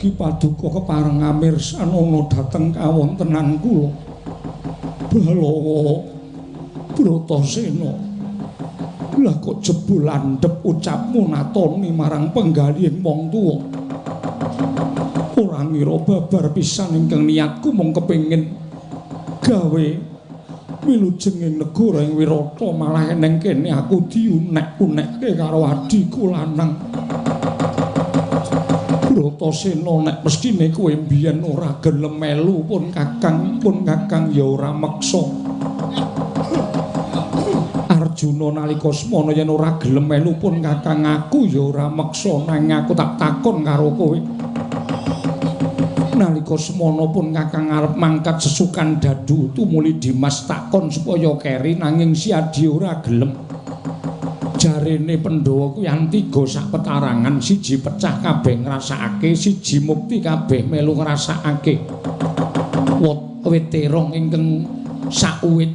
Mugi paduka kepareng amirsanono dhateng kawontenan kula. Balawa Bratasena. Lah kok jebul landhep ucapmu natoni marang penggalihing wong tuwa. Ora ngira babar pisan ingkang niatku mung kepengin gawe wilujenging negara ing Wirata malah eneng kene aku diunek-unekke karo adiku lanang. Bratasena nek mestine kowe mbiyen ora gelem melu pun Kakang ya ora meksa. Arjuna nalika semana yen ora gelem melu pun Kakang aku ya ora meksa nanging aku tak takon karo kowe. Nalika semana pun Kakang arep mangkat sesukan dadu tumuli Dimas takon supaya keri nanging si Adi ora gelem. Jarene Pandhawa kuwi antiga sak petarangan, siji pecah kabeh ngrasakake, siji mukti kabeh melu ngrasakake. Weterong ingkang sakuwit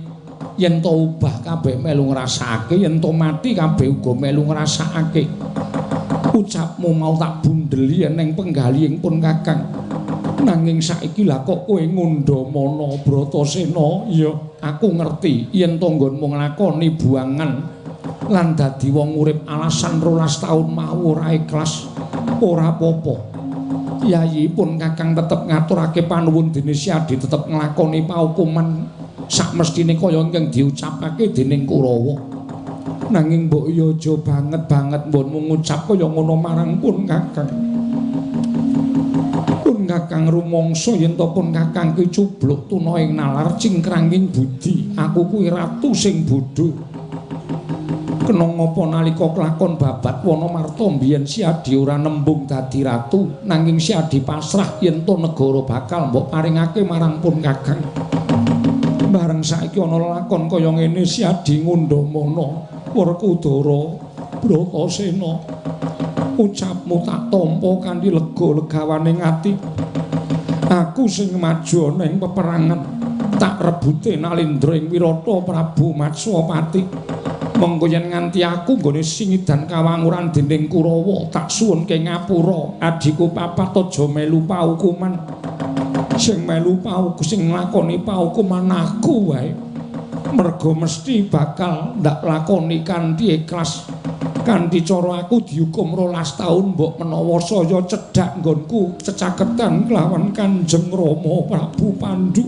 yen to ubah kabeh melu ngrasakake, yen to mati kabeh uga melu ngrasakake. Ucapmu mau tak bundeli ning penggalihing pun Kakang. Nanging saiki lah kok kowe ngundhamana Bratasena, ya aku ngerti yen to nggonmu nglakoni buangan lan dadi wong urip alasan 12 taun mau ora ikhlas, ora apa-apa. Yayi pun Kakang tetep ngaturake panuwun dene Si Adi tetep nglakoni paukuman sak mestine kaya ingkang diucapake dening Kurawa. Nanging mbok ya aja banget mbonmu ngucap kaya ngono marang pun Kakang. Pun Kakang rumangsa yen to pun Kakang ki cubluk tuna ing nalar cingkranging budi, aku kuwi ratu sing bodho. Kena ngapa nalika kelakon babat Wanamarta mbiyen Si Adi ora nembung dadi ratu, nanging Si Adi pasrah yen to negara bakal mbok paringake marang pun Kakang. Bareng saiki ana lakon kaya ngene Si Adi ngundhamana Werkudara Bratasena. Ucapmu tak tampa kanthi lega-legawaning ati. Aku sing maju ana ing peperangan tak rebute Nalendra ing Wirata Prabu Matswapati. Mengko yen nganti aku nggone singidan kawanguran dening Kurawa tak suwunke ngapura adiku papat aja melu paukuman. Sing melu sing nglakoni paukuman aku wae. Merga mesti bakal ndak lakoni kanthi ikhlas. Kanthi cara aku dihukum 12 taun mbok menawa saya cedhak nggonku cecaketan kelawan Kanjeng Rama Prabu Pandhu.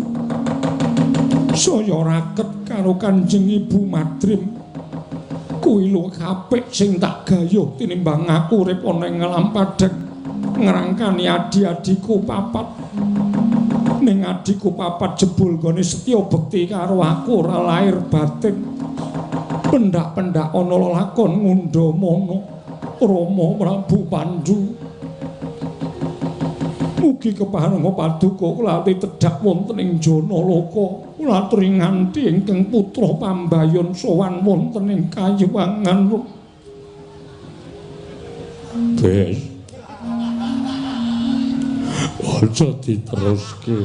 Saya raket karo Kanjeng Ibu Madrim. Kuwi lho apik sing tak gayuh tinimbang aku urip ana ing Lampadeg ngrangkani adi-adiku papat. Ning adiku papat jebul gone setya bekti karo aku ora lair batin. Pendak-pendak ana lakon ngundhamana Rama Prabu Pandhu. Mugi kepareng paduka kula tedhak wonten ing Janaloka. Kula aturi nganti ingkang putra Pambayon sowan wonten ing Kayewangan. Bes. Aja diteruske.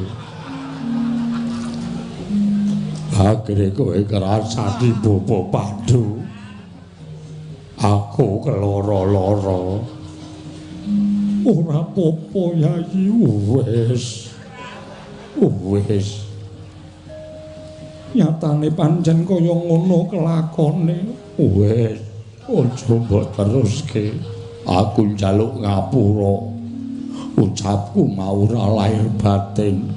Akhire kowe ngrasani Bapak Pandhu. Aku keloro-loro. Ora apa-apa Yayi, wis. Nyatane pancen kaya ngono kelakone. Wis, aja mbok teruske. Aku njaluk ngapura. Ucapku mau ora lahir batin.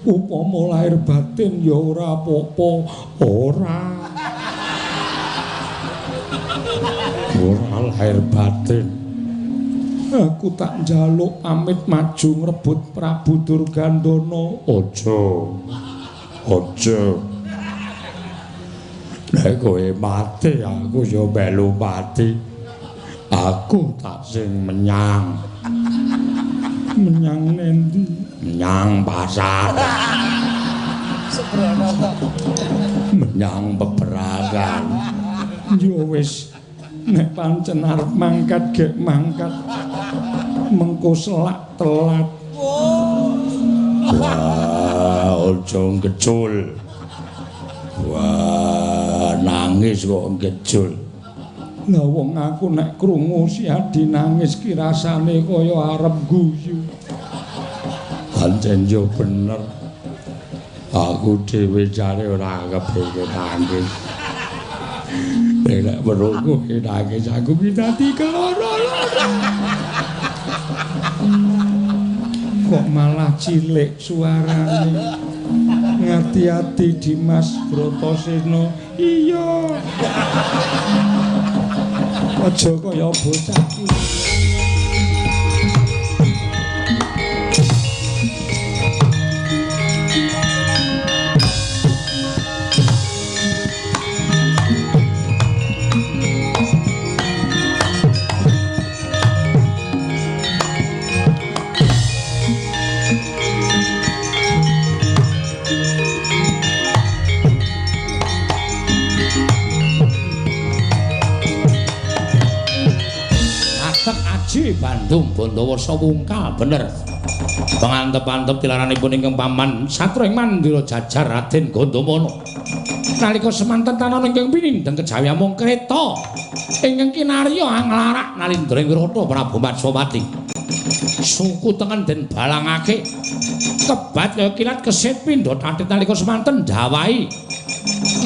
Upama lahir batin ya ora apa-apa. Ora lahir batin. Aku tak njaluk pamit maju ngrebut Prabu Durgandana. Aja. Nek kowe mati aku ya melu mati. Aku tak sing menyang. Menyang nendi? Menyang pasar. Menyang peperangan. Ya wis, nek pancen arep mangkat gek mangkat. Mengko selak telat. Wah, aja ngecul. Wah, nangis kok ngecul. Lah wong aku nek krungu Si Adi nangis ki rasane kaya arep guyu. Pancen yo bener. Aku dhewe jare ora kepengin nangis. Nek weruhku nangis aku dadi keloro-loro. Kok malah cilik suarane. Ngati-ati Dimas Bratasena. Iya. Aja kaya bocah iki. Bandung Bandawarsa wungkal bener pangantep-antep tilaranipun ingkang paman satra ing Mandura Jajar Raden Gandamana nalika semanten tanan ingkang pinindeng kejawi amung kreta ingkang kinarya anglarak Nalindra Wirata Prabu Matsapati suku tengen den balangake kebat kaya kilat kesit pindha tatit nalika semanten dawahi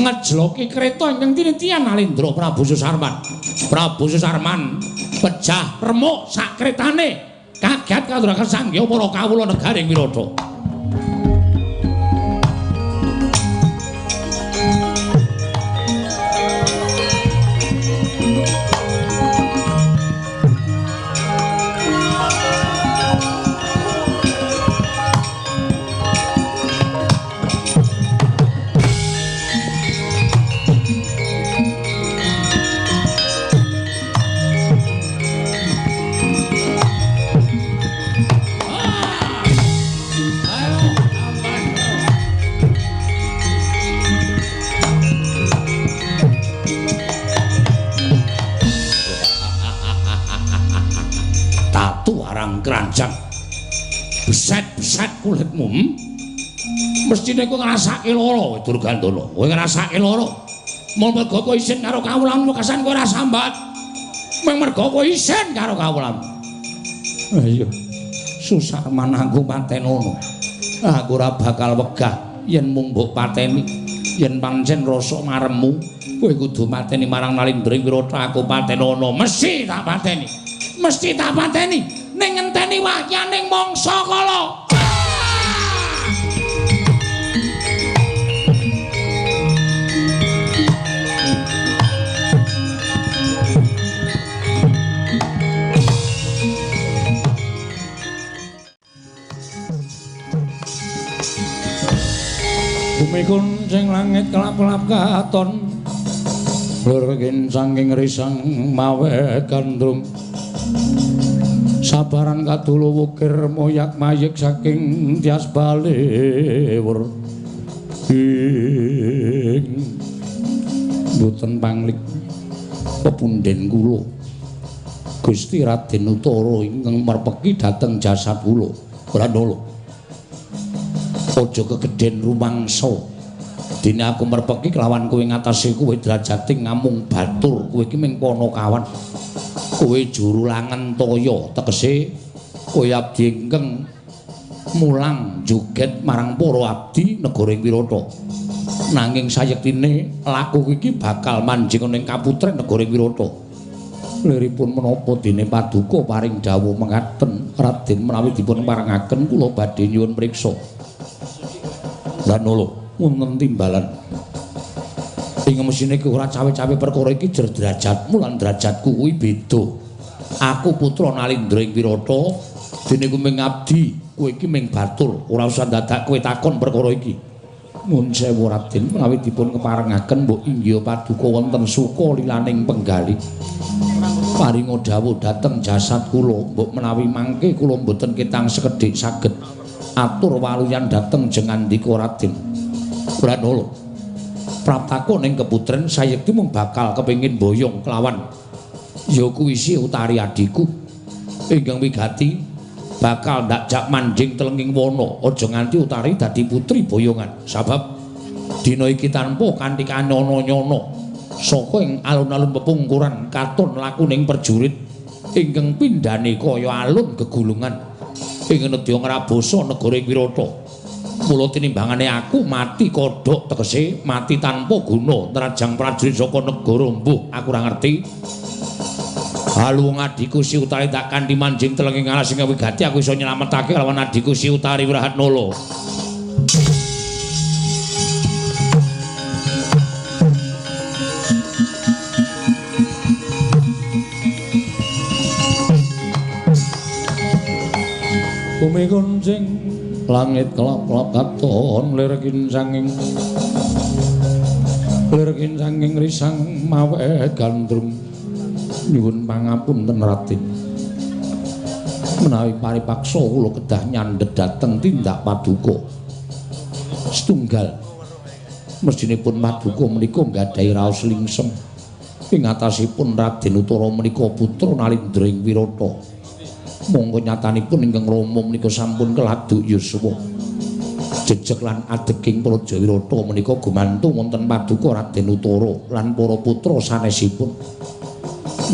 ngejloki kreta ingkang tinitian Nalindra Prabu Susarman pecah remuk sak kretane kaget katuraken sanggya para kawula negaring Wirata. Keranjang beset-beset kulitmu mestine kowe ngrasake lara Durgandana kowe ngrasake lara mergo kowe isin karo kawulanmu kasan kowe ora sambat mung mergo kowe isin karo kawulanmu ayo Susarman aku patenono aku ora bakal wegah yen mung mbok pateni yen pancen rasa maremmu kowe kudu mateni marang Nalindra Wirata aku patenono mesti tak pateni ning ngenteni wahyaning mangsa kala. Bumi kuncing langit kelap-kelap katon lurgin saking risang mawe gandrung sabaran kadulu wukir moyak mayik saking tias balewur ing boten panglik pepunden kula Gusti Raden Utara ingkang merpeki dhateng jasad kula Brandala aja kegeden rumangsa dene aku merpeki kelawan kowe ngatasi kowe drajating ngamung batur kowe iki ming Panakawan kowe juru langen toya tegese kowe abdi ingkang mulang joget marang para abdi negara Wirata nanging sayektine laku iki bakal manjing ning kaputren negara Wirata liripun menapa dene paduka paring dawuh mekaten Raden menawi dipun parangaken kula badhe nyuwun priksa Brandala wonten timbalan ing mesine ki ora cawe-cawe perkara iki jer derajatmu lan derajatku kuwi beda. Aku putra Nalindra Wirata, dene ku ming abdi, kowe iki ming batur, ora usah dadak kowe takon perkara iki. Nuwun sewu Raden, menawi dipun keparengaken mbok inggih paduka wonten suka lilaning penggali. Paringa dawuh dhateng jasad kula, mbok menawi mangke kula mboten ketang sekedhik saged atur waluyan dhateng jengandika Raden. Brandala praptako ning keputren sayekti mung bakal kepengin boyong kelawan ya kuwi si Utari adiku ingkang wigati bakal ndak jak manjing telenging wana aja nganti Utari dadi putri boyongan sabab dina iki tanpa kanthi kanyana-nyana saka ing alun-alun pepungkuran katon lakuning perjurit ingkang pindhane kaya alun gegulungan ing nedya ngrabosa negara ing Wirata. Mula tinimbangane aku mati kodhok tegese mati tanpa guna nerajang prajurit saka negara mbuh aku ora ngerti. Halu adiku Si Utari tak kanthi manjing telenging alas sing wigati aku iso nyelametake lawan adiku Si Utari Wirahatnala. Bumi gonceng langit kelap-kelap katon lirkin sanging risang mawe gandrung nyuwun pangapunten Raden menawi paripaksa kula kedah nyandhet dhateng tindak paduka setunggal mestinipun paduka menika nggadahi raos lingsem ing atasipun Raden Utara menika putra Nalindra ing Wirata. Monggo nyatanipun ingkang Rama menika sampun keladuk yuswa. Jejeg lan adeging Praja Wirata menika gumantung wonten paduka Raden Utara lan para putra sanesipun.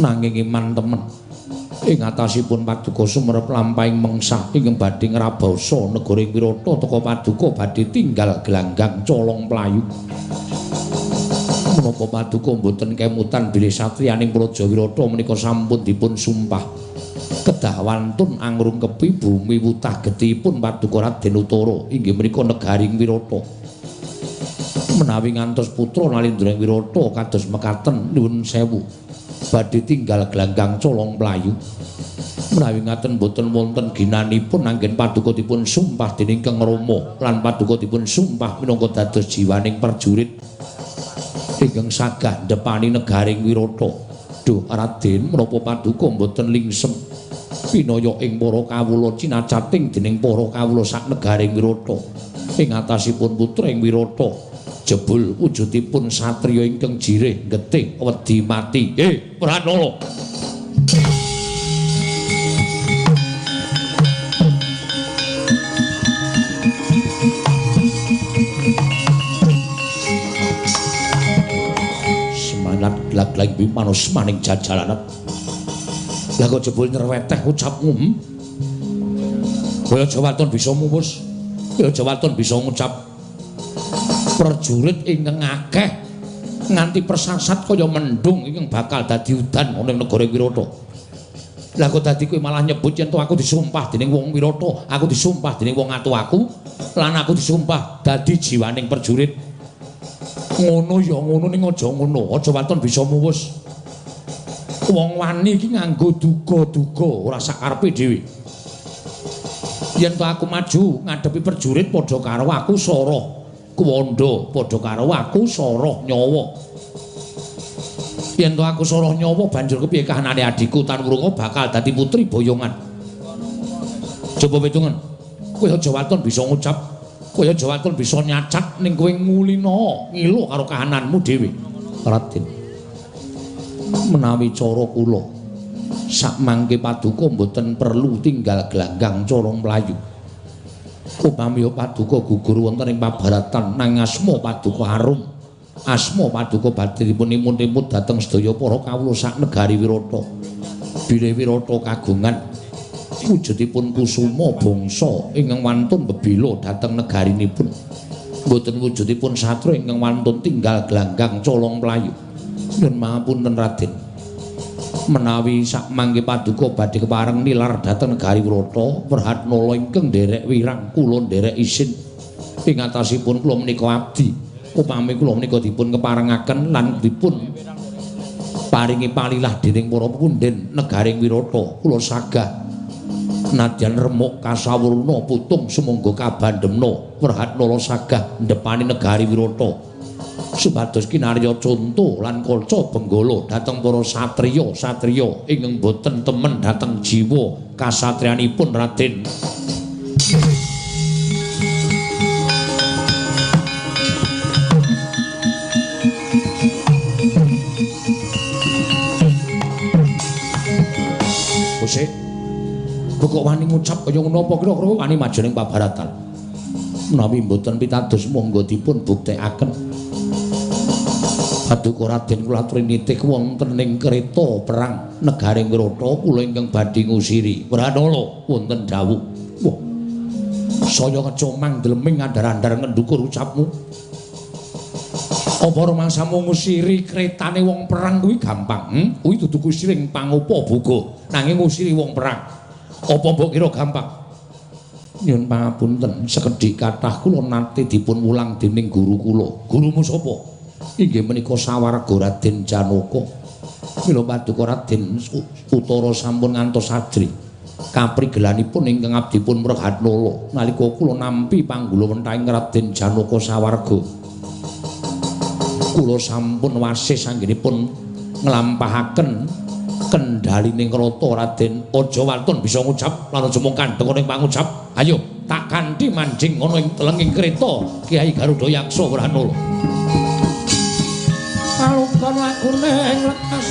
Nanging iman temen ing atasipun paduka sumerep lampahing mengsah ingkang badhe ngrabasa negara ing Wirata teka paduka badhe tinggal gelanggang colong playu. Menapa paduka mboten kemutan bilih satriyaning Praja Wirata menika sampun dipun sumpah kedah wantun angrungkepi bumi wutah getihipun paduka Raden Utara inggih menika negari Wirata. Menawi ngantos putra Nalindra Wirata kados mekaten nuwun sewu badhe tinggal gelanggang colong playu. Menawi ngaten boten wonten ginanipun anggen paduka dipun sumpah dening Kang Rama lan paduka dipun sumpah minangka dados jiwaning prajurit ingkang sagah ndepani negari Wirata. Duh Raden menapa paduka boten lingsem pinaya ing para kawula cinacating dening para kawula sak negaring Wirata ing atasipun putra ing Wirata jebul wujudipun satriya ingkang jireh getih wedi mati. Pranala semangat glag-glag manos maning jajalanan. Lah kok jebul nyerweteh ucapmu. Kaya jawaton bisa muwus. Kaya jawaton bisa ngucap. Prajurit ingkang akeh nganti persasat kaya mendung ingkang bakal dadi udan ana ing negara Wirata. Lah kok dadi kowe malah nyebut yen to aku disumpah dening wong Wirata, aku disumpah dening wong atu aku, lan aku disumpah dadi jiwaning prajurit. Ngono ya ngono ning aja ngono, aja waton bisa muwus. Wong wani iki nganggo duga-duga ora sakarepe dhewe. Yen to aku maju ngadepi prajurit padha karo aku sara kuwanda, padha karo aku sara nyawa. Yen to aku sara nyawa banjur kepiye kahanane adhiku Tanwurunga bakal dadi putri boyongan. Coba pitungan. Kowe aja waton bisa ngucap, kowe aja waton bisa nyacat ning kowe ngulina ngilu karo kahananmu dhewe. Raden menawi cara kula sak mangke paduka mboten perlu tinggal gelanggang colong mlayu. Upami paduka gugur wonten ing pabaratan nang asma paduka arum, asma paduka badhe dipun imut-imut dhateng sedaya para kawula sak negari Wirata. Bilih Wirata kagungan wujudipun kusuma bangsa ingkang wantun bebila dhateng negarinipun. Mboten wujudipun satra ingkang wantun tinggal gelanggang colong mlayu. Nuwun pangapunten Raden. Menawi sak mangke paduka badhe kepareng nilar dhateng negari Wirata, Wirahatnala ingkang nderek wirang kula nderek isin ing atasipun kula menika abdi. Upami kula menika dipun keparengaken lan dipun paringi palilah dening para pundhen negaring Wirata, kula sagah nadyan remuk kasawurna putung sumangga kabandhemna Wirahatnala sagah ndepani negari Wirata. Supados kinarya conto lan kaca benggala dhateng para satriya ingkang boten temen dhateng jiwa kasatriyanipun Raden. Kusik, kok wani ngucap kaya ngono apa kira-kira wani maju ning pabaratan. Menawi mboten pitados monggo dipun buktekaken. Paduka Raden kula aturi nitih wonten ing kereta perang negaring Wirata kula ingkang badhe ngusiri. Wirahatnala wonten dawuh. Wah. Saya kecomang deleming andar-andar ngendukur ucapmu. Apa rumangsamu ngusiri kretane wong perang kuwi gampang? Kuwi dudu kusiring pangupa boga, nanging ngusiri wong perang. Apa mbok kira gampang? Nyuwun pangapunten, sekedhik kathah kula nate dipun mulang dening guru kula. Gurumu sapa? Inggih menika Sawarga Raden Janaka. Mila paduka Raden Utara sampun ngantos ajri. Kaprigelanipun ingkang abdipun Mrehatnala nalika kula nampi panggulawentahing Raden Janaka Sawarga. Kula sampun wasis anggenipun nglampahaken kendalining krata Raden. Aja watun bisa ngucap lan aja mung kandheng ning pangucap. Ayo tak kanthi manjing ana ing telenging kreta Kyai Garuda Yaksa Wranala. Alukon lakune ing lekas.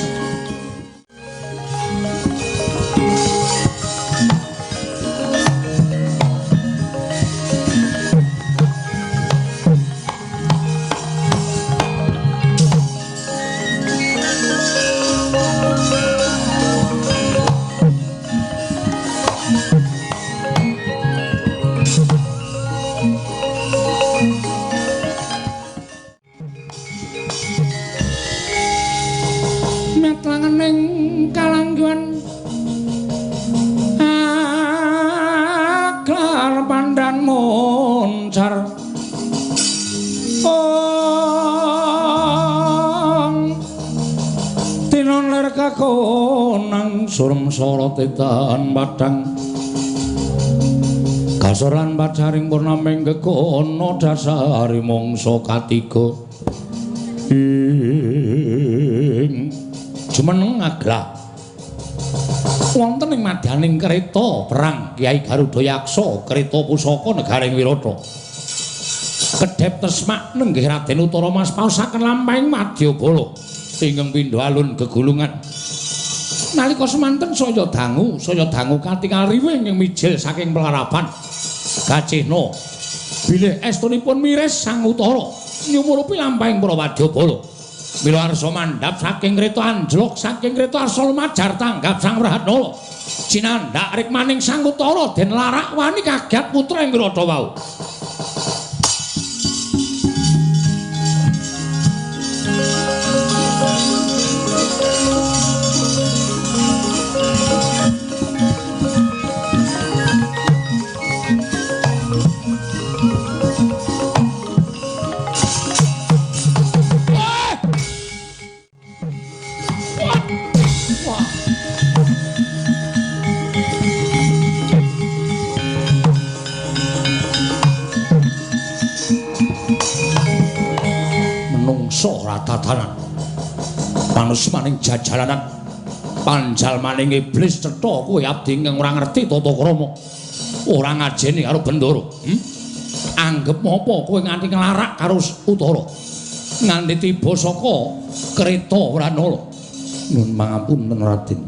Surem sorotetan padang kasoran pacaring purnaming gekono dasari mangsa katiga jumeneng aglah wonten ing madyaning kreta perang Kyai Garuda Yaksa kreta pusaka negaring Wirata kedhep tesmak nenggih Raden Utara Mas paosaken lampahing Madyabala ingkang pindha alun gegulungan. Nalika semanten saya dangu katingal riwing ing mijil saking pelarapan Gacihna bilih estunipun miris Sang Utara nyumurupi lampahing para Wadyabala mila arsa mandhap saking kreta anjlok saking kreta arsa lumajar tanggap Sang Wranala cinandhak rikmaning Sang Utara den larak wani kagiat putra ing Wirata wau. Tatanan manus maning jajalanan panjal maning iblis cetha kowe abdi ingkang ora ngerti tata krama ora ngajeni karo Bendara anggep apa kowe nganti nglarak karo Utara nganti tiba saka kreta Wranala. Nuwun pangapunten Raden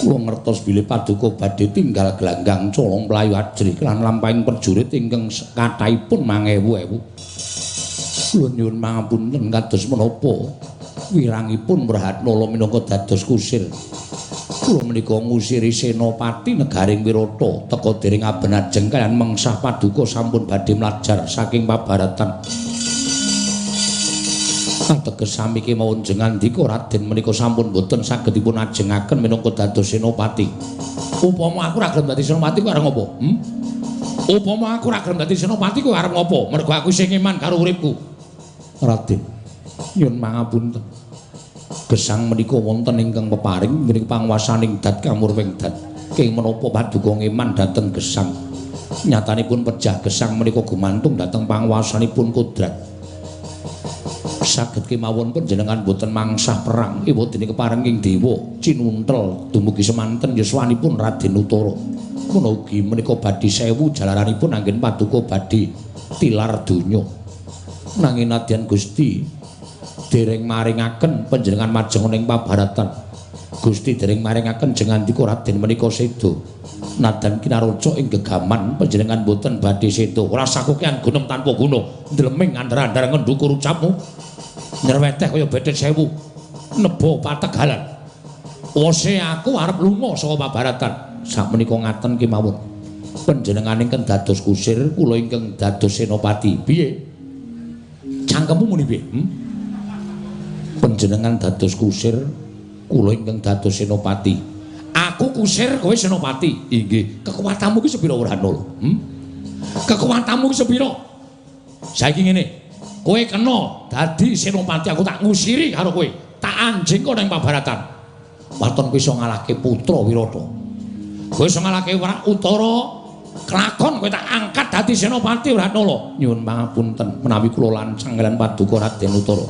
kula ngertos bilih paduka badhe tinggal glanggang colong mlayu ajri lan lampahing prajurit ingkang kathahipun 1000. Kula nyuwun pangapunten kados menapa wirangipun Mrehatnala minangka dados kusir. Kula menika ngusiri senopati negaring Wirata teka dering abenajeng kaliyan mengsah paduka sampun badhe mlajar saking pabaratan. Ateges sami kemawon jengandika Raden menika sampun boten saged dipun ajengaken minangka dados senopati. Upama aku ora gelem dadi senopati kok arep ngopo? Upama aku ora gelem dadi senopati kok arep ngopo? Mergo aku sing iman karo uripku. Raden, nyuwun pangapunten. Gesang menika wonten ingkang peparing menika panguwasaning Dat Kamurweng Dat. Keng menapa paduka ngeman dhateng gesang. Nyatanipun pejah gesang menika gumantung dhateng panguwasanipun Kodrat. Saged kemawon panjenengan boten mangsah perang iwa dene keparenging dewa cinuntel dumugi semanten yuswanipun Raden Utara. Mugi menika badhe 1000 jalaranipun anggen paduka badhe tilar donya. Nanging nadyan Gusti dereng maringaken panjenengan majeng ing pabaratan. Gusti dereng maringaken jengandika Raden menika seda. Nadan kinaraja ing gegaman panjenengan boten badhe seda. Ora sakukean gunem tanpa guna. Ndleming andar-andar ngendukur ucapmu. Nyerweteh kaya bethet 1000. Nebo pategalan. Wose aku arep lunga saka pabaratan. Sak menika ngaten kemawon. Panjenengan ingkang dados kusir, kula ingkang dados senopati. Piye? Cangkemmu muni piye? Panjenengan dados kusir, kula ingkang dados senopati. Aku kusir, kowe senopati. Inggih. Kekuatanmu ki sepira Wranala? Kekuatanmu ki sepira? Saiki ngene. Kowe kena dadi senopati, aku tak ngusiri karo kowe. Tak anjing kok ning pabaratan. Waton kowe iso ngalahke putra Wirata. Kowe iso ngalahke Utara. Kelakon kowe tak angkat dadi senopati Wranala. Nyuwun pangapunten menawi kula lancang kaliyan Paduka Raden Utara.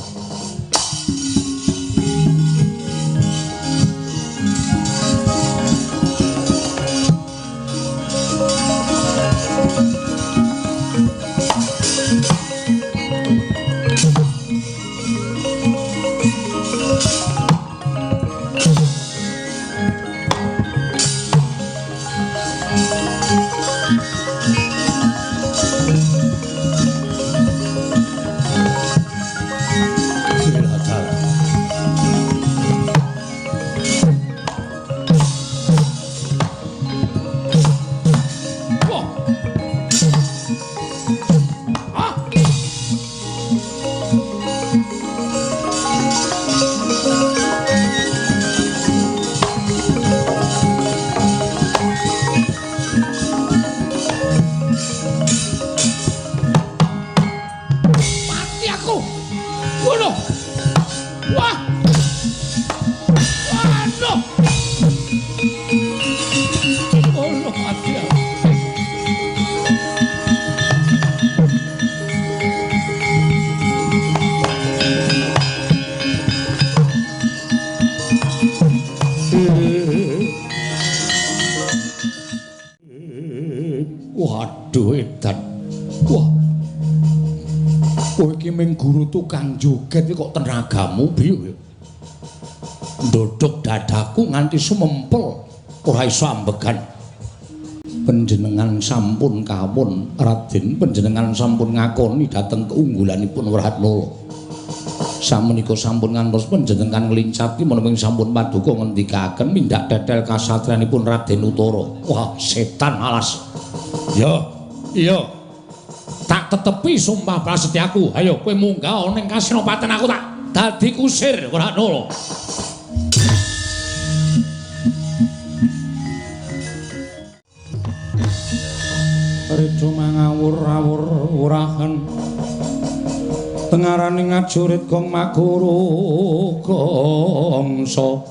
Waduh edan. Wah. Kowe iki ming guru tukang joget kok tenagamu piye? Ndodhok dadaku nganti sumempel ora iso ambegan. Panjenengan sampun kawon Raden, panjenengan sampun ngakoni dhateng keunggulanipun Wranala. Samenika sampun ngantos panjenengan ngelincati menawi sampun Paduka ngendikaken mindak tetel kasatriyanipun Raden Utara. Wah, setan alas. Ya, iya. Tak tetepi sumpah prasetyaku. Ayo kowe munggah ning kasenopaten aku tak dadi kusir Wranala. Rejo mangawur-awur wurahan tengaraning ngajurit gong maguru gongso.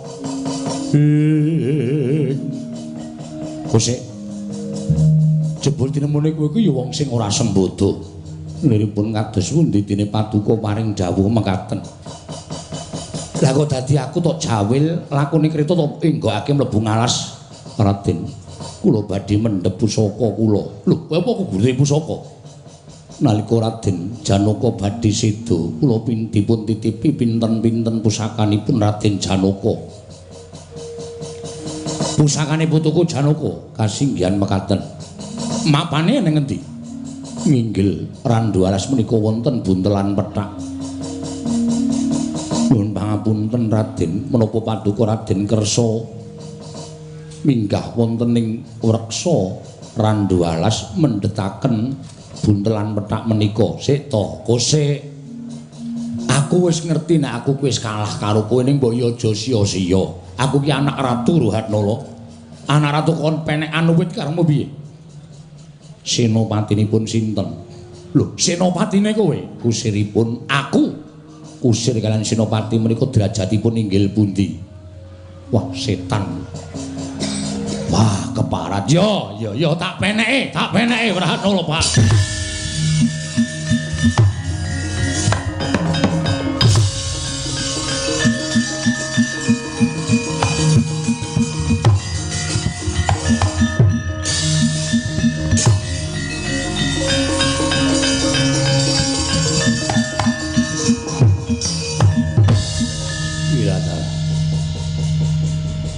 Kusik jebul tinemune kowe iku ya wong sing ora sembodo. Liripun kados pundi dene Paduka paring dawuh mekaten. Lah kok dadi aku tok jawil lakune krita tok enggokake mlebu ngalas Raden. Kula badhe mendhep pusaka kula. Lho, kowe apa kugure pusaka? Nalika Raden Janaka badhe seda, kula dipun titipi pinten-pinten pusakanipun Raden Janaka. Pusakane putuku Janaka kasinggihan mekaten. Mapane ning endi? Nginggil randu alas menika wonten buntelan pethak. Nuwun pangapunten Raden, menapa Paduka Raden kersa minggah wonten ing reksa randu alas mendhetaken buntelan pethak menika. Sik to, Kusik. Aku wis ngerti nek aku wis kalah karo kowe ning mbok ya aja sia-sia. Aku ki anak Ratu Ratnala. Anak ratu kon penekan wit karemu piye? Senopatinipun sinten? Lho, senopatine kowe? Kusiripun aku. Kusir kalian senopati menika derajatipun inggil pundi? Wah, setan. Wah, keparat. Ya, tak peneke Ratnala, Pak.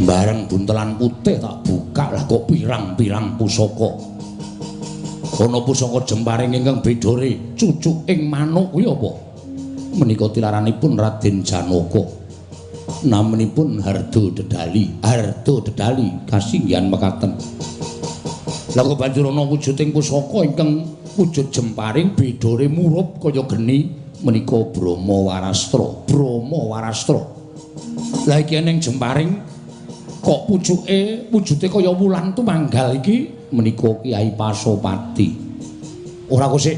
Bareng buntelan putih tak buka lah kok pirang-pirang pusaka. Ana pusaka jemparing ingkang bedore cucuk ing manuk kuwi apa? Menika tilaranipun Raden Janaka. Namanipun Hardo Dedali kasinggihan mekaten. Lah kok banjur ana wujuding pusaka ingkang wujud jemparing bedore murup kaya geni menika Brahma Warastra. Brahma Warastra. Lah iki ning jemparing kok pucuke wujude kaya wulan tumanggal iki menika Kyai Pasopati. Ora kok sik.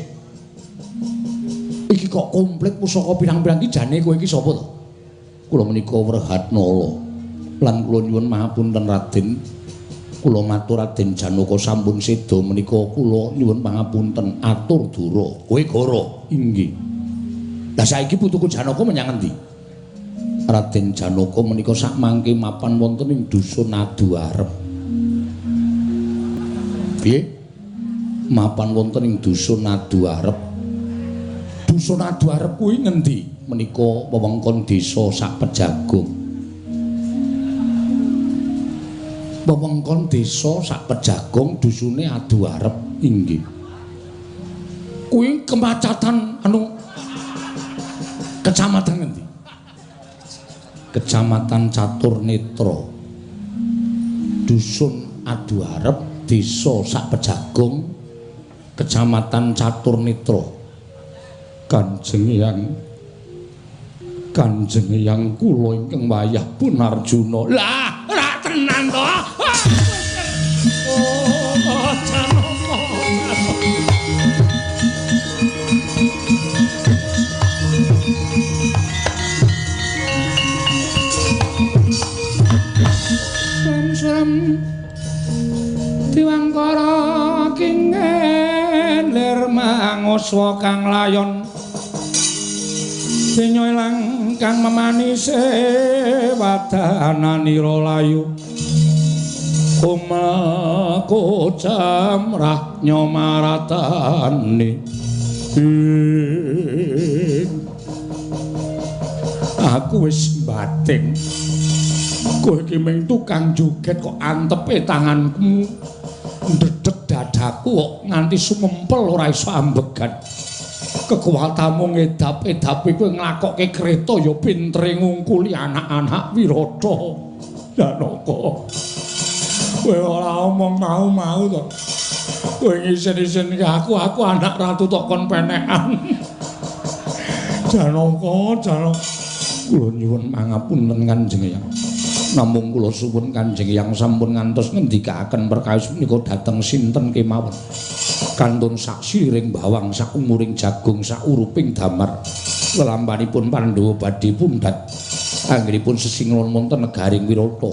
Iki kok komplit pusaka pirang-pirang iki jane kowe iki sapa to? Kula menika Werhatnala. Lan kula nyuwun mahapunten Raden. Kula matur Raden Janaka sampun seda menika kula nyuwun pangapunten atur dura. Kowe goro. Inggih. Lah saiki putuku Janaka menyang endi? Raden Janaka menika sak mangke mapan wonten ing dusun Aduarep. Piye? Mapan wonten ing dusun Aduarep. Dusun Aduarep kuwi ngendi? Menika wewengkon desa sak Pejagung. Wewengkon desa sak Pejagung dusune Aduarep inggih. Kuwi kemacatan kecamatan ngendi? Kecamatan Caturnetra. Dusun Aduarep desa sak Pejagung kecamatan Caturnetra. Kanjeng Hyang kula ingkang wayah pun Arjuna. Lah, ora tenan to. Oh, Janaka. Suram Diwangkara kingen lir manguswa kang layon. Denya ilang kang memanise wadananira layu. Kumaku jamrah nyomaratane. Aku wis bating. Kowe iki mung tukang joget kok antepe tanganku ndedeg dadaku kok nganti sumempel ora iso ambegan. Kekuwatamu ngedap-edapi kowe nglakokke kreta ya pintere ngungkuli anak-anak Wirata. Janaka. Kowe ora omong mau-mau to. Kowe ngisin-isin aku anak ratu tok kon penekan. Janaka. Kula nyuwun pangapunten Kanjeng Hyang. Namung kula suwun Kanjeng Hyang sampun ngantos ngendikaken perkawis menika dhateng sinten kemawon. Kantun sak siring bawang, sak umuring jagung, sak uruping damar. Lelampanipun Pandhawa badhe pundhat. Anggenipun sesingron wonten negaring Wirata.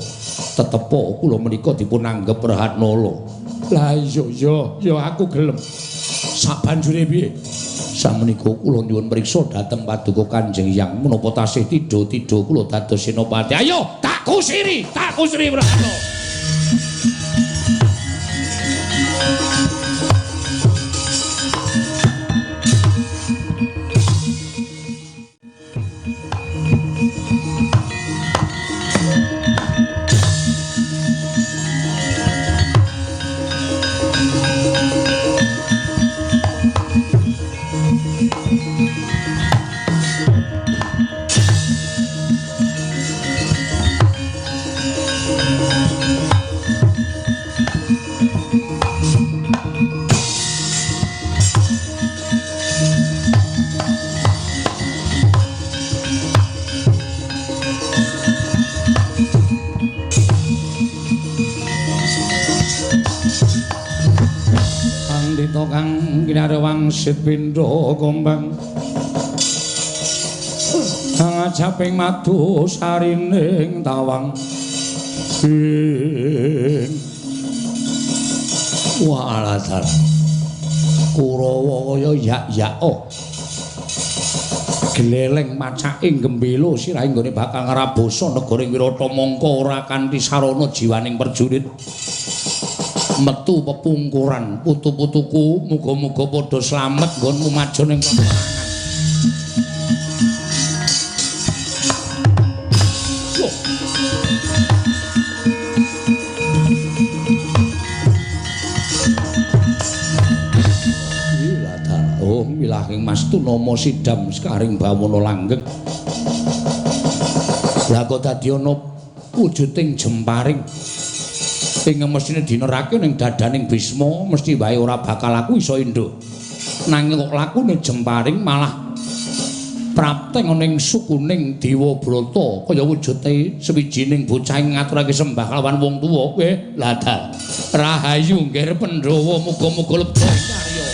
Tetepa kula menika dipun anggep Werhatnala. Lah iya aku gelem. Sabanjure piye? Samenika kula nyuwun priksa dhateng Paduka Kanjeng Hyang menapa tasih tidha-tidha kula dados senopati. Ayo tak kusiri Werhatnala. Wangsit pindha gombang ngajaping madu sarining tawang. Walah dalan Kurawa kaya yak-yak gleleng macaking gembela sirahe nggone bakal ngrabosa negaring Wirata mongko ora kanthi sarana jiwaning perjurit. Metu pepungkuran putu-putuku muga-muga padha slamet nggonmu maju ning peperangan. Milahing Mastu nama Sidam Sekaring Bawana langgeng. Lah kok dadi ana wujuding jemparing Ing mesine dinerake ning dadaning Bisma mesti wae ora bakal aku iso enduk. Nanging kok lakune Jemparing malah prapteng ning sukuning Dewa Brata kaya wujude sewijining bocah ngaturake sembah kelawan wong tuwa. Lah dal. Rahayu nggih Pandhawa muga-muga lebet karya.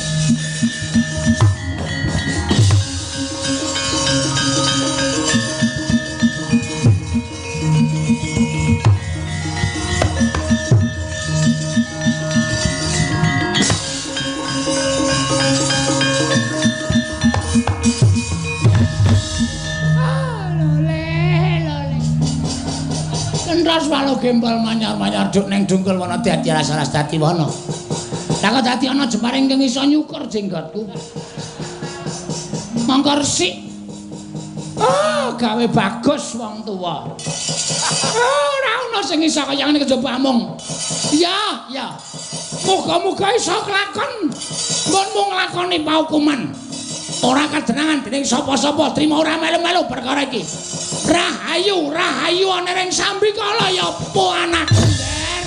Walau gembal manyar-manyar duk neng dungkul wana dadi salah dadi wana. Lah kok dadi ana Jemparing kang iso nyukur jenggotku. Mangko resik. Oh, gawe bagus wong tuwa. Ora ana sing iso kaya ngene kejaba amung. Ya, ya. Muga-muga iso kelakon. Mun mung nglakoni paukuman. Ora kadenangan dening sapa-sapa trima ora melu-melu perkara iki. Rahayu, rahayu ana ring Sambikala ya apa anak Nder.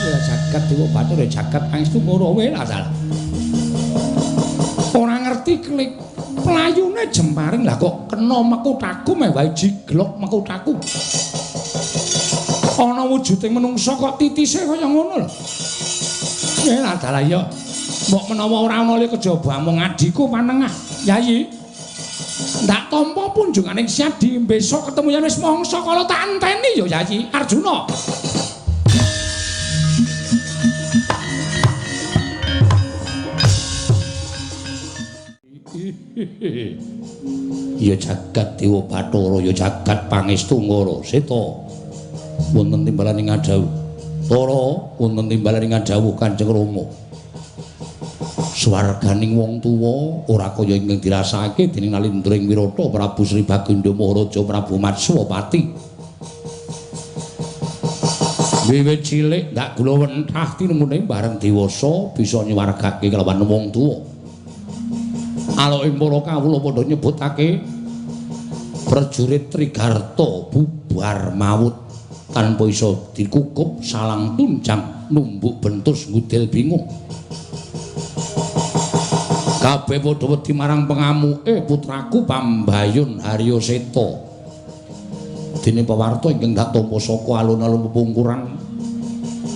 Ya jagat Dewa Bathara ya jagat Pangestu Ngurawe lah salah. Ora ngerti klik playune Jemparing lah kok kena mekutaku meh wae jiglok mekutaku. Ana wujuding menungsa kok titise kaya ngono lho. Ya dalah ya. Mbok menawa ora ana le kejaba mung adiku panengah. Yayi. Ndak tampa punjunganing Siadi besok ketemu yen wis mangsa kala tak enteni ya Yayi Arjuna. Ya jagat Dewa Bathara ya jagat Pangestu Ngara Seta wonten timbalan ing Ngadawu Tara wonten timbalan ing Ngadawu Kanjeng Rama swarganing wong tuwa ora kaya ingkang dirasakake dening Nalindring Wirata Prabu Sri Baginda Maharaja Prabu Matswapati wiwit cilik ndak gula wentah tinemune bareng dewasa bisa nyuwargake kelawan wong tuwa. Aloking para kawula padha nyebutake prajurit Trigarta bubar maut tanpa iso dikukup salang tunjang numbuk bentus ngudel bingung. Kabeh padha wedi marang pengamuke putraku Pambayun Harya Seta. Dene pawarta ingkang dak tampa saka alun-alun pepungkuran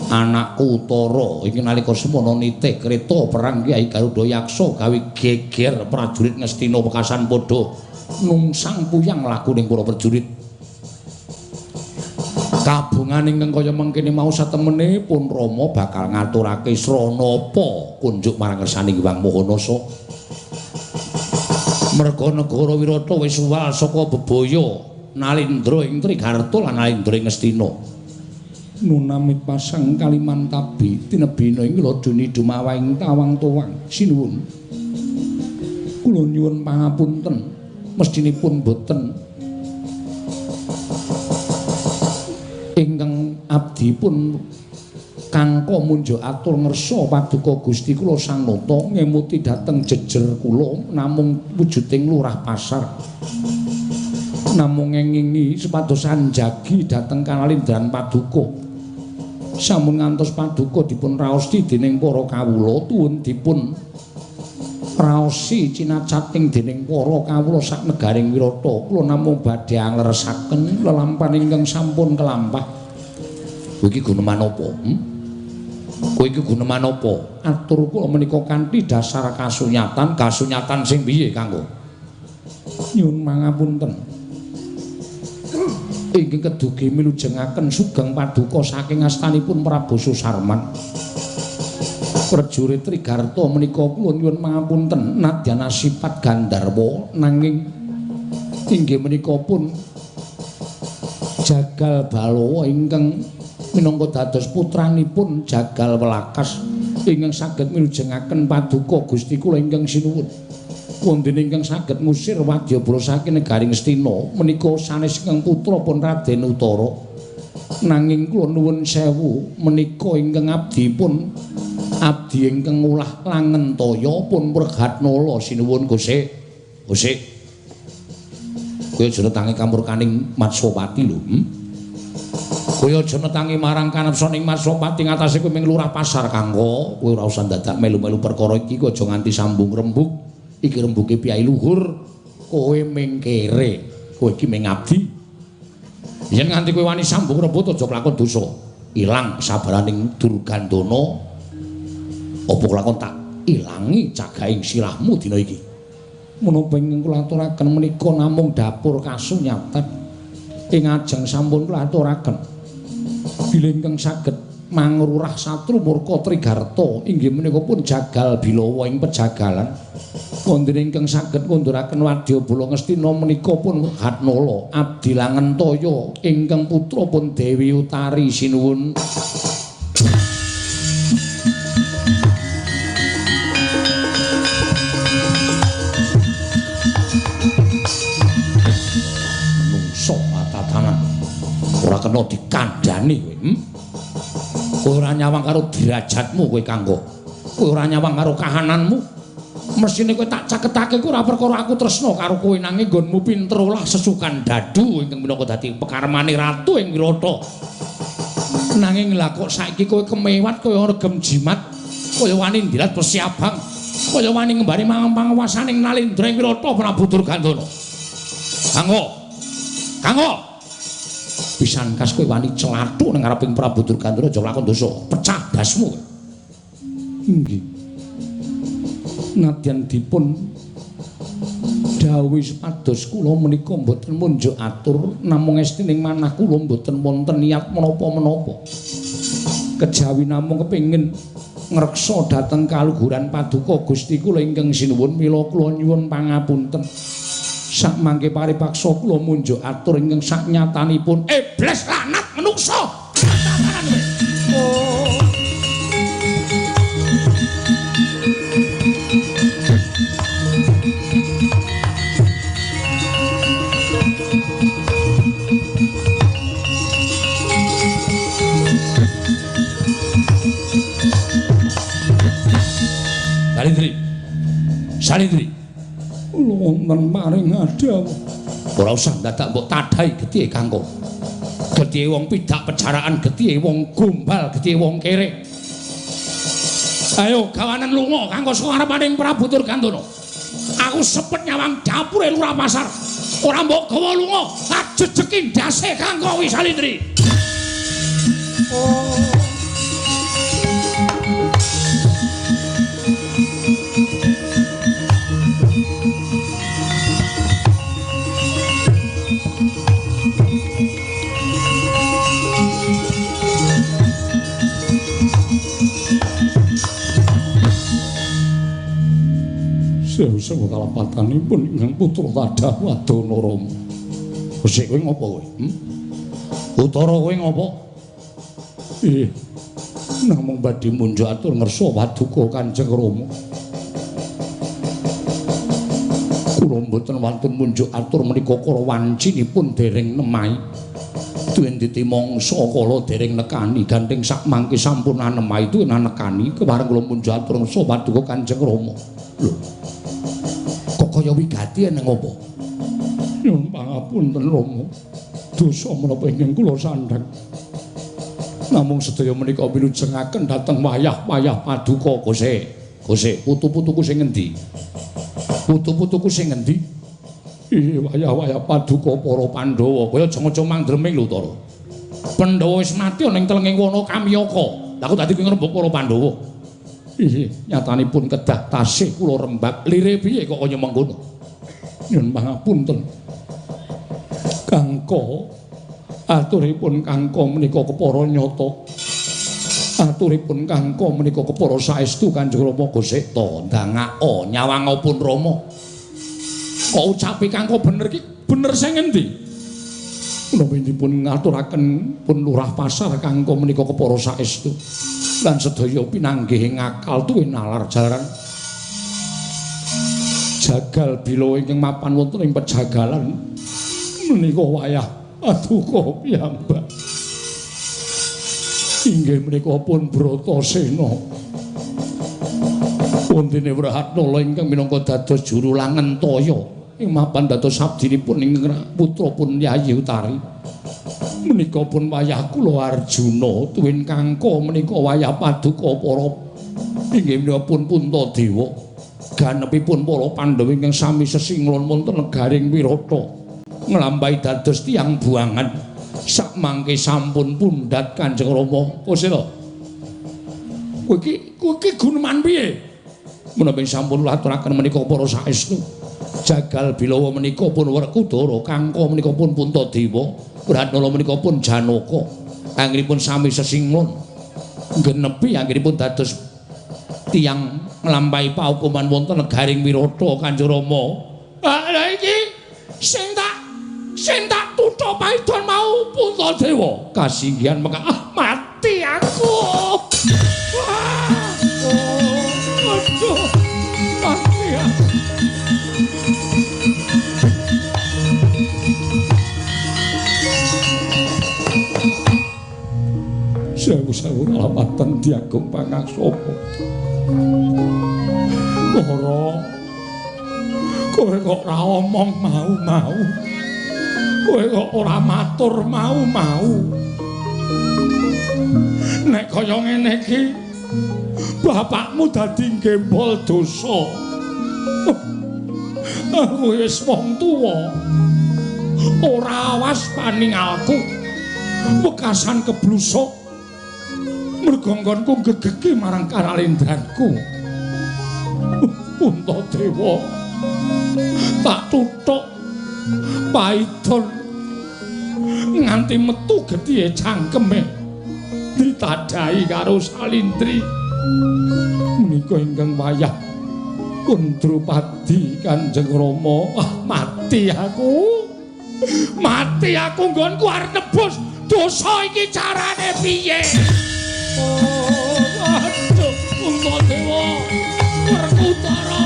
anakku Utara iki nalika semana nitik kreta perang Kyai Garuda Yaksa gawe geger prajurit Ngastina Wekasan padha nungsang puyang laku ning para prajurit. Kabungan ingkang kaya mengkene mau satemene pun Rama bakal ngaturake srana apa kunjuk marang kersaning Hyang Mahanasa. Merga negara Wirata wis suwal saka bebaya Nalindra ing Trigarta lan Nalindra ing Ngastina. Nunamit pasang kaliman tabi tinebina ing ladoni dumawahing tawang towang sinuwun kula nyuwun pangapunten mestinipun boten ingkang abdi pun kangka munjuk atur ngersa paduka Gusti kula Sang Nata ngemuti dhateng jejer kula namung wujuding lurah pasar namung ngengingi supados anjagi dhateng Kanalindran paduka. Sampun ngantos paduka dipun raosi dening para kawula tuwun dipun raosi cinacating dening para kawula sak negaring Wirata kula namung badhe angleresaken lelampan ingkang sampun kelampah. Kowe iki guneman apa? Kowe iki guneman apa? Atur kula menika kanthi dasar kasunyatan sing piye kanggo? Nyuwun mangapunten. Inggih kedugi milujengaken sugeng paduka saking astanipun Prabu Susarman. Prajurit Trigarta menika kula nyuwun pangapunten nadyan asipat Gandharwa nanging inggih menika pun Jagal Balawa ingkang minangka dados putranipun Jagal Welakas ingkang saged milujengaken paduka Gusti kula ingkang sinuwun. Kondene ingkang saged ngusir Wadyabala saking negaring Astina menika sanes ingkang putra pun Raden Utara. Nanging kula nuwun sewu menika ingkang abdi ingkang ulah Langentaya pun Wergatnala sinuwun Gusti. Gusti. Kowe aja netangi kamurkaning Matsapati lho. Kowe aja netangi marang kanepsaning Matsapati ngatasé kowe ming lurah pasar Kanggo. Kowe ora usah dadak melu-melu perkara iki aja nganti sambung rembug. Iki rembuge piyai luhur, kowe ming kere. Kowe iki ming abdi. Yen nganti kowe wani sambung rembug aja kelakon dosa. Ilang sabaraning Durgandana. Apa kelakon tak ilangi cagaing sirahmu dina iki. Menapa ingkang kula aturaken menika namung dapur kasunyatan. Ing ajeng sampun kula aturaken bilih ingkang saged mangrurah satru murka Trigarta inggih menika pun jagal Bilawa ing pejagalan. Wonten ingkang saged ngunduraken Wadyabala Ngastina menika pun Wergatnala abdi Langentaya ingkang putra pun Dewi Utari sinuwun. Ora kena dikandhani kowe. Kowe ora nyawang karo derajatmu kowe Kanggo. Kowe ora nyawang karo kahananmu. Mesine kowe tak caketake kowe ora perkara aku tresna karo kowe nanging nggonmu pinter olah sesukan dadu ingkang minangka dadi pekarmane ratu ing Wirata. Nanging lha kok saiki kowe kemewat kaya regem jimat, kaya wani ndilat Besi Abang, kaya wani ngembari pangawasaning Nalendra ing Wirata Prabu Durgandana. Kanggo pisan kas kowe wani celathu ning ngareping Prabu Durgandana aja lakon dosa, pecah basmu. Nggih. Nadyan dipun dawuh supados kula menika mboten munjuk atur namung estining manah kula mboten wonten niat menapa-menapa. Kejawi namung kepengin ngreksa dhateng kaluhuran paduka Gusti kula ingkang sinuwun mila kula nyuwun pangapunten. Sak mangke paripaksa kula munjuk atur ingkang saknyatanipun iblis laknat menungsa. Salindri. Wonten maring adawu. Ora usah dadak mbok tadhahi getih Kanggo. Getih wong pidak pejaraan, getih wong gombal, getih wong kere. Ayo gawanen lunga Kanggo saka ngarepaning Prabu Durgandana. Aku sepet nyawang dapure lurah pasar. Ora mbok gawa lunga, ajejeki ndase Kanggo wi Salindri. Sewu kalapatanipun ingkang putra Tadah Wadana Rama. Sik kowe ngopo kowe? Utara kowe ngopo? Namung badhe munjuk atur ngersa paduka Kanjeng Rama. Kula mboten wantun munjuk atur menika kala wancinipun dereng nemai. Duwen ditimangsa kala dereng nekani gandeng sak mangke sampun anemai itu nekani kepareng kula munjuk atur ngersa paduka Kanjeng Rama. Lho. Kaya wigati nang apa? Nyuwun pangapunten Rama. Dosa menapa ingkang kula sandhang. Namung sedaya menika wilujengaken dhateng wayah-wayah paduka Gusti. Gusti, putu-putuku sing endi? Putu-putuku sing endi? Wayah-wayah paduka para Pandhawa. Kaya aja mangdreming lho, Tara. Pandhawa wis mati ana ing telenging wana Kamyaka. Lah kok dadi kowe ngrembug para Pandhawa? Nyatanipun kedah tasih kula rembag lire piye kok kaya mengkono. Nyuwun pangapunten. Kangka aturipun Kangka menika kepara nyata. Aturipun Kangka menika kepara saestu Kanjeng Rama Gusti ndangaka nyawangipun Rama. Kok ucape Kangka bener ki bener sing endi? Menapa dipun ngaturaken pun lurah pasar Kangka menika kepara saestu. Lan sedaya pinanggih ing akal tuwin nalar jaran. jagal bila ingkang mapan wonten ing pejagalan menika wayah aduka piyambak. Inggih menika pun Bratasena. Puntine Wrahatnala ingkang minangka dados juru Langentaya ing mapan dados abdinipun ing putra pun Yayi Utari. Menika pun wayah kula Arjuna tuwin kangka menika wayah paduka para inggih menika pun Puntadewa ganepipun para Pandhawa ingkang sami sesinglan wonten negaring Wirata nglampahi dados tiyang buangan sak mangke sampun pundhat Kanjeng Rama. Kusila kowe iki guneman piye menawi sampun aturaken menika para saestu jagal bilawa menika pun Werkudara kangka menika pun Puntadewa Wrahatnala menika pun Janaka anggenipun sami sesinglan genepi anggenipun dados tiyang nglampahi paukuman wonten negaring Wirata Kanjeng Rama. Lha iki sing tak tutha paidon mau Puntadewa kasinggihan mati aku. Aduh mati aku. Sewu-sewu alamatan Diagung Pangaksapa. Ora kowe kok ora omong mau. Kowe kok ora matur mau. Nek kaya ngene iki bapakmu dadi gembol dosa. Aku wis wong tuwa. Ora awas paningalku. Wekasan keblusuk. Mergo nggonku gegeki marang karalendranku. Puntadewa tak tuthuk paidon nganti metu gethihe cangkeme ditadhahi karo salindri menika ingkang wayah Undrupadi Kanjeng Rama. Mati aku nggonku arep nebus dosa iki carane piye? Aduh Puntadewa Werkudara.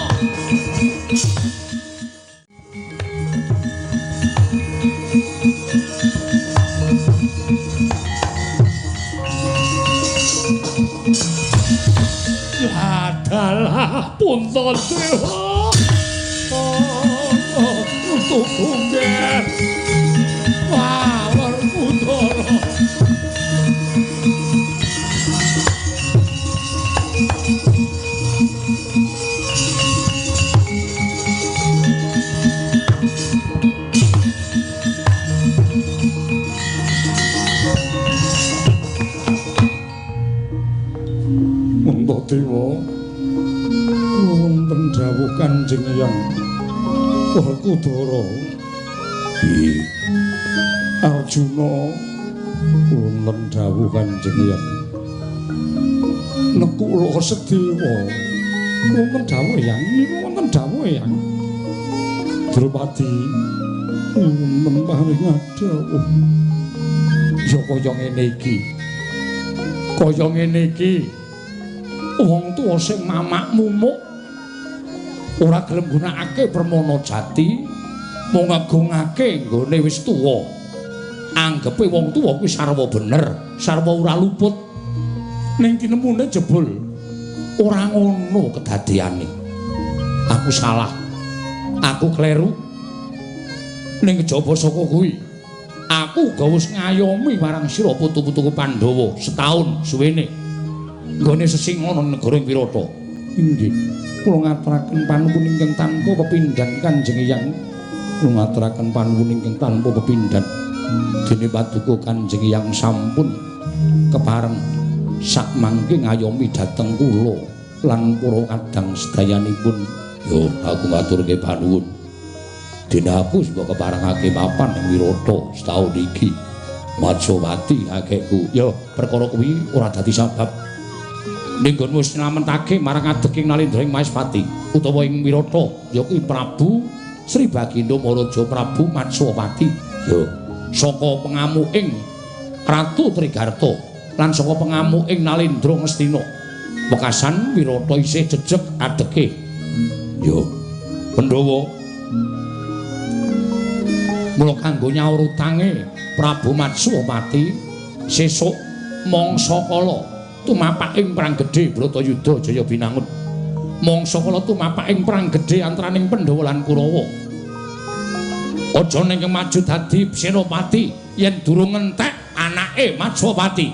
Adalah Puntadewa. Tutungge. Wah, Werkudara. Puntadewa wonten dawuh Kanjeng Hyang Werkudara. Arjuna wonten dawuh Kanjeng Hyang Nekula Sedewa. Wonten dawuh Hyang, wonten dawuh Hyang. Drupadi wonten paring dawuh. Ya kaya ngene iki. Kaya ngene iki. Wong tuwa sing mamak mumuk ora gelem gunakake permana jati, mung ngagungake nggone wis tuwa. Anggepe wong tuwa kuwi sarwa bener, sarwa ora luput. Ning tinemune jebul ora ngono kedadeane. Aku salah. Aku kleru. Ning kejaba saka kuwi, aku uga wis ngayomi marang sira putu-putuku Pandhawa setahun suwene. Nggone sesingana negara Wirata. Inggih, kula ngaturaken panuwun ingkang tanpa pepindhan Kanjeng Hyang. Kula ngaturaken panuwun ingkang tanpa pepindhan. Dene paduka Kanjeng Hyang sampun kepareng sak mangke ngayomi dhateng kula lan para kadang sedayanipun. Yo, aku ngaturke panuwun. Dene aku sing keparengake mapan ing Wirata setahun iki. Majawati akehku. Yo, perkara kuwi ora dadi sabab ning nggonmu wis nylametake marang adeking Nalendra ing Maespati utawa ing Wirata ya kuwi Prabu Sri Bagindo Maraja Prabu Majapati ya saka pengamuking Ratu Trigarta lan saka pengamuking Nalendra Ngastina wekasan Wirata isih jejeg adeke ya Pandhawa mula kanggo nyaur utange Prabu Matswapati sesuk mangsa kala tumapak ing perang gedhe Bratayuda Jaya Binangun. Mangsa kala tumapak ing perang gedhe antaraning Pandhawa lan Kurawa. Aja ning maju dadi Senopati yen durung entek anake Matswapati.